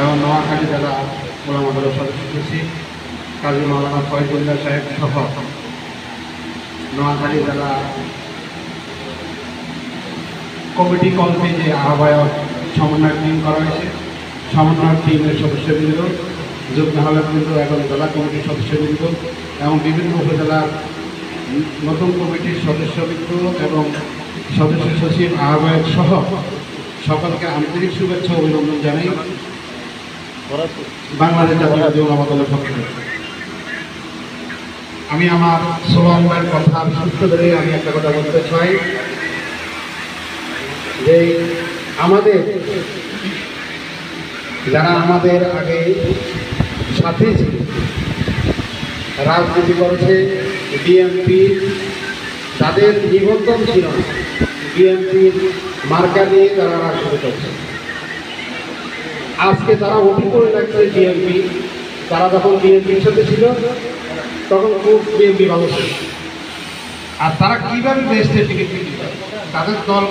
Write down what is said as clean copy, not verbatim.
এবং নোয়াখালী জেলা ওলামা দলের সদস্য সচিব কাজী মাওলানা ফয়জুল্লাহ সাহেব সহ নোয়াখালী জেলা কমিটি কলমে যে আহ্বায়ক সমন্বয় টিম করা হয়েছে, সমন্বয় টিমের সদস্যবৃন্দ, যুগ্ম আহ্বায়কবৃন্দ এবং জেলা কমিটির সদস্যবৃন্দ এবং বিভিন্ন উপজেলার নতুন কমিটির সদস্যবৃন্দ এবং সদস্য সচিব আহ্বায়ক সহ সকলকে আন্তরিক শুভেচ্ছা ও অভিনন্দন জানাই বাংলাদেশ জাতীয়তাবাদী ওলামা দলের পক্ষ থেকে। আমি আমার সোলামের কথার সূত্র ধরে আমি একটা কথা বলতে চাই যে আমাদের যারা আমাদের আগে সাথে ছিল, রাজনীতি করেছে, বিএনপি তাদের নিবন্ধন ছিল না, বিএনপির মার্কা দিয়ে তারা রাজনীতি করছে। আজকে তারা অভিযোগ করে রাখছে বিএনপি, তারা যখন বিএনপির সাথে ছিল তখন খুব বিএনপি ভালো ছিল। আর তারা কীভাবে দেশে টিকিট তাদের দল